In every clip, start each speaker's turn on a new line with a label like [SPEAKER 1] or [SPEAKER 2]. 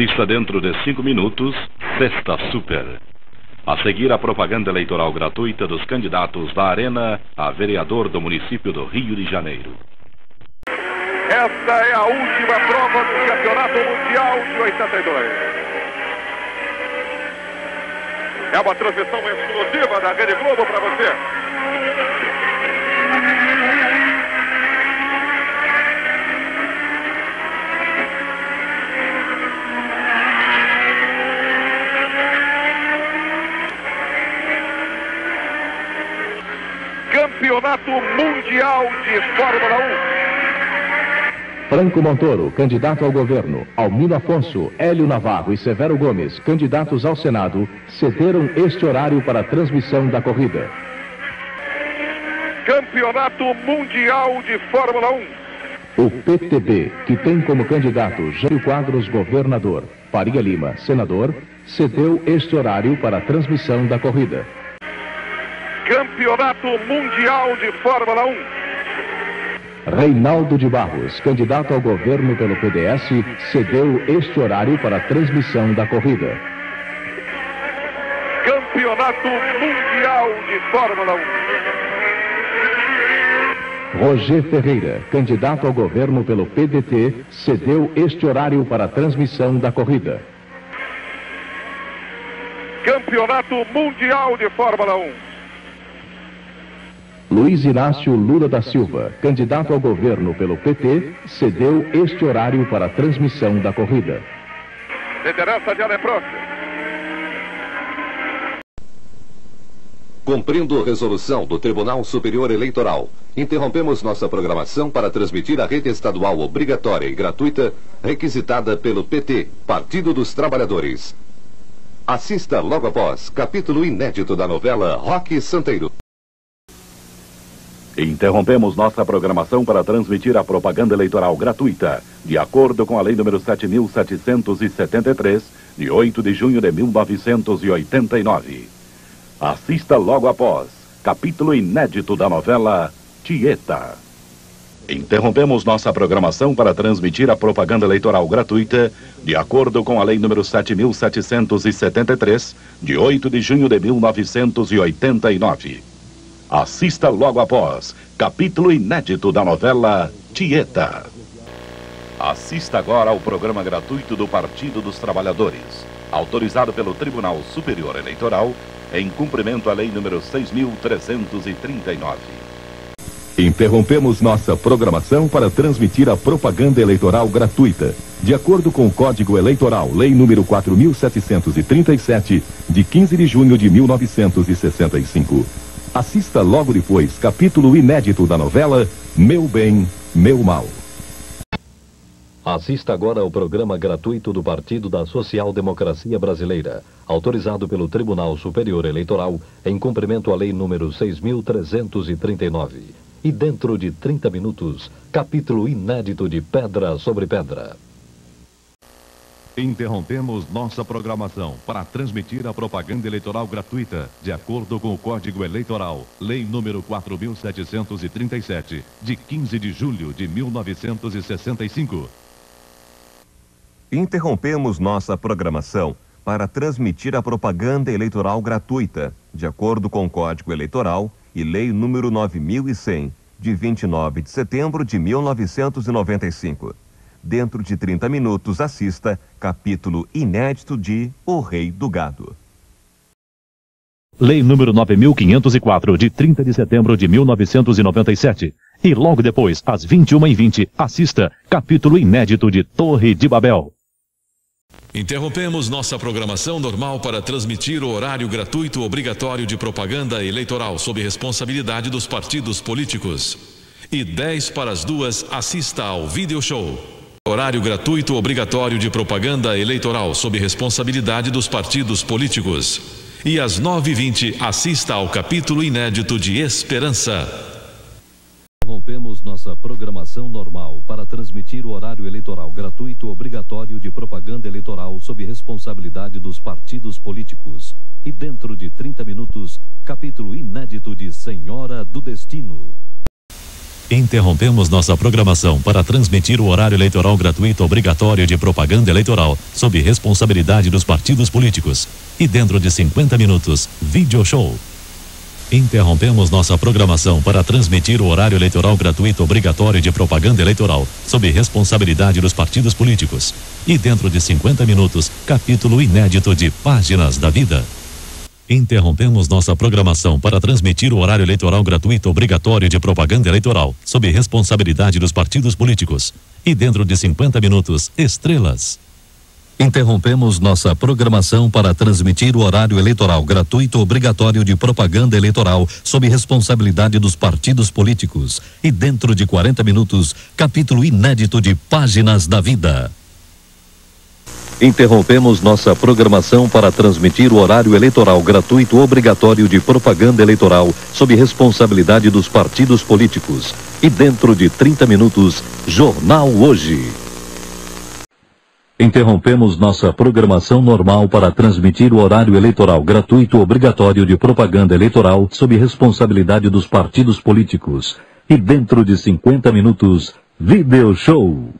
[SPEAKER 1] Assista dentro de 5 minutos, Sexta Super. A seguir, a propaganda eleitoral gratuita dos candidatos da Arena a vereador do município do Rio de Janeiro.
[SPEAKER 2] Esta é a última prova do Campeonato Mundial de 82. É uma transmissão exclusiva da Rede Globo para você. Campeonato Mundial de Fórmula 1.
[SPEAKER 3] Franco Montoro, candidato ao governo, Almino Afonso, Hélio Navarro e Severo Gomes, candidatos ao Senado, cederam este horário para a transmissão da corrida.
[SPEAKER 2] Campeonato Mundial de Fórmula 1.
[SPEAKER 3] O PTB, que tem como candidato Jânio Quadros, governador, Faria Lima, senador, cedeu este horário para a transmissão da corrida.
[SPEAKER 2] Campeonato Mundial de Fórmula 1.
[SPEAKER 3] Reinaldo de Barros, candidato ao governo pelo PDS, cedeu este horário para a transmissão da corrida.
[SPEAKER 2] Campeonato Mundial de Fórmula 1.
[SPEAKER 3] Roger Ferreira, candidato ao governo pelo PDT, cedeu este horário para a transmissão da corrida.
[SPEAKER 2] Campeonato Mundial de Fórmula 1.
[SPEAKER 3] Luiz Inácio Lula da Silva, candidato ao governo pelo PT, cedeu este horário para a transmissão da corrida.
[SPEAKER 2] Liderança de Aleprost.
[SPEAKER 4] Cumprindo resolução do Tribunal Superior Eleitoral, interrompemos nossa programação para transmitir a rede estadual obrigatória e gratuita, requisitada pelo PT, Partido dos Trabalhadores. Assista logo após, capítulo inédito da novela Roque Santeiro.
[SPEAKER 1] Interrompemos nossa programação para transmitir a propaganda eleitoral gratuita, de acordo com a Lei nº 7.773, de 8 de junho de 1989. Assista logo após, capítulo inédito da novela Tieta. Interrompemos nossa programação para transmitir a propaganda eleitoral gratuita, de acordo com a Lei nº 7.773, de 8 de junho de 1989. Assista logo após, capítulo inédito da novela Tieta. Assista agora ao programa gratuito do Partido dos Trabalhadores, autorizado pelo Tribunal Superior Eleitoral, em cumprimento à Lei nº 6.339.
[SPEAKER 3] Interrompemos nossa programação para transmitir a propaganda eleitoral gratuita, de acordo com o Código Eleitoral, Lei nº 4.737, de 15 de junho de 1965. Assista logo depois, capítulo inédito da novela Meu Bem, Meu Mal. Assista agora ao programa gratuito do Partido da Social Democracia Brasileira, autorizado pelo Tribunal Superior Eleitoral, em cumprimento à Lei número 6.339. E dentro de 30 minutos, capítulo inédito de Pedra sobre Pedra. Interrompemos nossa programação para transmitir a propaganda eleitoral gratuita, de acordo com o Código Eleitoral, Lei número 4.737, de 15 de julho de 1965.
[SPEAKER 5] Interrompemos nossa programação para transmitir a propaganda eleitoral gratuita, de acordo com o Código Eleitoral e Lei número 9.100, de 29 de setembro de 1995. Dentro de 30 minutos, assista capítulo inédito de O Rei do Gado.
[SPEAKER 3] Lei número 9.504, de 30 de setembro de 1997. E logo depois, às 21h20, assista capítulo inédito de Torre de Babel.
[SPEAKER 6] Interrompemos nossa programação normal para transmitir o horário gratuito obrigatório de propaganda eleitoral sob responsabilidade dos partidos políticos. E 2:10, assista ao Video Show. Horário gratuito obrigatório de propaganda eleitoral sob responsabilidade dos partidos políticos. E às 9h20, assista ao capítulo inédito de Esperança.
[SPEAKER 3] Interrompemos nossa programação normal para transmitir o horário eleitoral gratuito obrigatório de propaganda eleitoral sob responsabilidade dos partidos políticos. E dentro de 30 minutos, capítulo inédito de Senhora do Destino.
[SPEAKER 6] Interrompemos nossa programação para transmitir o horário eleitoral gratuito obrigatório de propaganda eleitoral, sob responsabilidade dos partidos políticos. E dentro de 50 minutos, vídeo show. Interrompemos nossa programação para transmitir o horário eleitoral gratuito obrigatório de propaganda eleitoral, sob responsabilidade dos partidos políticos. E dentro de 50 minutos, capítulo inédito de Páginas da Vida. Interrompemos nossa programação para transmitir o horário eleitoral gratuito obrigatório de propaganda eleitoral, sob responsabilidade dos partidos políticos. E dentro de 50 minutos, estrelas. Interrompemos nossa programação para transmitir o horário eleitoral gratuito obrigatório de propaganda eleitoral, sob responsabilidade dos partidos políticos. E dentro de 40 minutos, capítulo inédito de Páginas da Vida. Interrompemos nossa programação para transmitir o horário eleitoral gratuito obrigatório de propaganda eleitoral sob responsabilidade dos partidos políticos. E dentro de 30 minutos, Jornal Hoje. Interrompemos nossa programação normal para transmitir o horário eleitoral gratuito obrigatório de propaganda eleitoral sob responsabilidade dos partidos políticos. E dentro de 50 minutos, Video Show.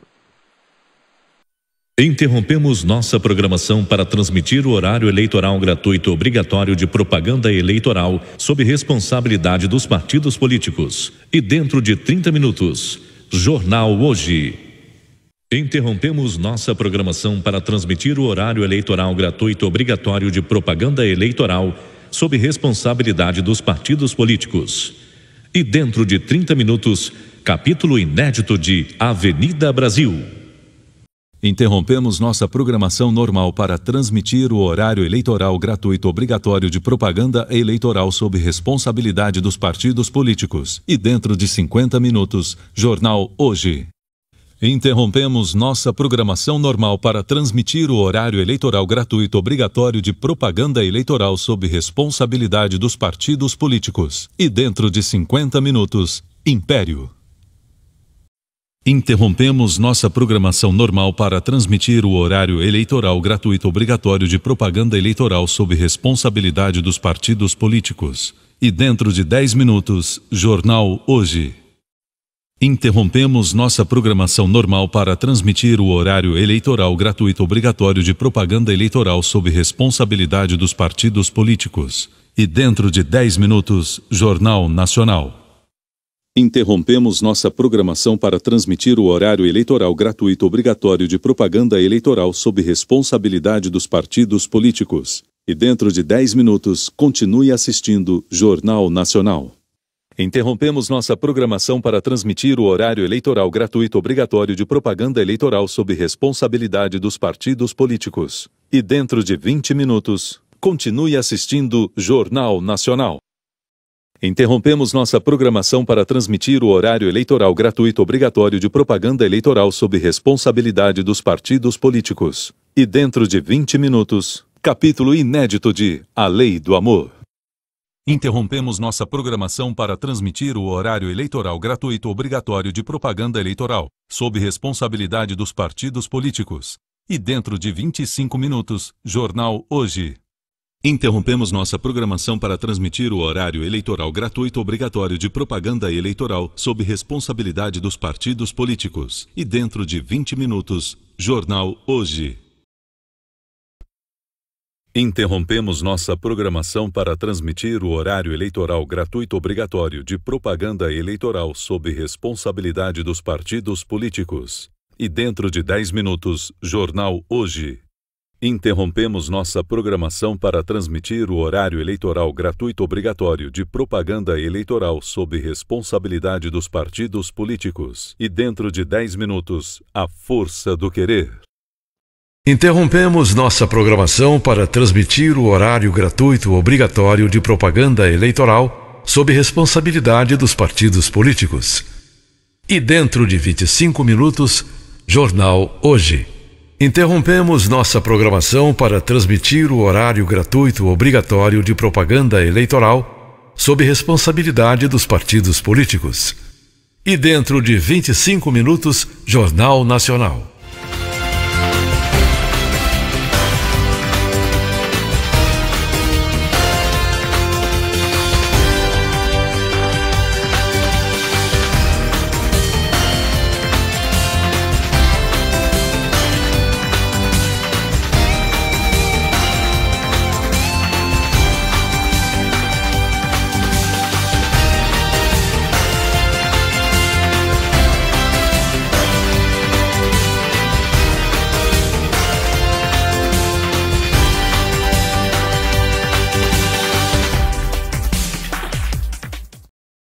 [SPEAKER 6] Interrompemos nossa programação para transmitir o horário eleitoral gratuito obrigatório de propaganda eleitoral sob responsabilidade dos partidos políticos. E dentro de 30 minutos, Jornal Hoje. Interrompemos nossa programação para transmitir o horário eleitoral gratuito obrigatório de propaganda eleitoral sob responsabilidade dos partidos políticos. E dentro de 30 minutos, capítulo inédito de Avenida Brasil. Interrompemos nossa programação normal para transmitir o horário eleitoral gratuito obrigatório de propaganda eleitoral sob responsabilidade dos partidos políticos. E dentro de 50 minutos, Jornal Hoje. Interrompemos nossa programação normal para transmitir o horário eleitoral gratuito obrigatório de propaganda eleitoral sob responsabilidade dos partidos políticos. E dentro de 50 minutos, Império. Interrompemos nossa programação normal para transmitir o horário eleitoral gratuito obrigatório de propaganda eleitoral sob responsabilidade dos partidos políticos. E dentro de 10 minutos, Jornal Hoje. Interrompemos nossa programação normal para transmitir o horário eleitoral gratuito obrigatório de propaganda eleitoral sob responsabilidade dos partidos políticos. E dentro de 10 minutos, Jornal Nacional. Interrompemos nossa programação para transmitir o horário eleitoral gratuito obrigatório de propaganda eleitoral sob responsabilidade dos partidos políticos. E dentro de 10 minutos, continue assistindo Jornal Nacional. Interrompemos nossa programação para transmitir o horário eleitoral gratuito obrigatório de propaganda eleitoral sob responsabilidade dos partidos políticos. E dentro de 20 minutos, continue assistindo Jornal Nacional. Interrompemos nossa programação para transmitir o horário eleitoral gratuito obrigatório de propaganda eleitoral sob responsabilidade dos partidos políticos. E dentro de 20 minutos, capítulo inédito de A Lei do Amor. Interrompemos nossa programação para transmitir o horário eleitoral gratuito obrigatório de propaganda eleitoral, sob responsabilidade dos partidos políticos. E dentro de 25 minutos, Jornal Hoje. Interrompemos nossa programação para transmitir o horário eleitoral gratuito obrigatório de propaganda eleitoral sob responsabilidade dos partidos políticos. E dentro de 20 minutos, Jornal Hoje. Interrompemos nossa programação para transmitir o horário eleitoral gratuito obrigatório de propaganda eleitoral sob responsabilidade dos partidos políticos. E dentro de 10 minutos, Jornal Hoje. Interrompemos nossa programação para transmitir o horário eleitoral gratuito obrigatório de propaganda eleitoral sob responsabilidade dos partidos políticos. E dentro de 10 minutos, A Força do Querer.
[SPEAKER 7] Interrompemos nossa programação para transmitir o horário gratuito obrigatório de propaganda eleitoral sob responsabilidade dos partidos políticos. E dentro de 25 minutos, Jornal Hoje. Interrompemos nossa programação para transmitir o horário gratuito obrigatório de propaganda eleitoral sob responsabilidade dos partidos políticos. E dentro de 25 minutos, Jornal Nacional.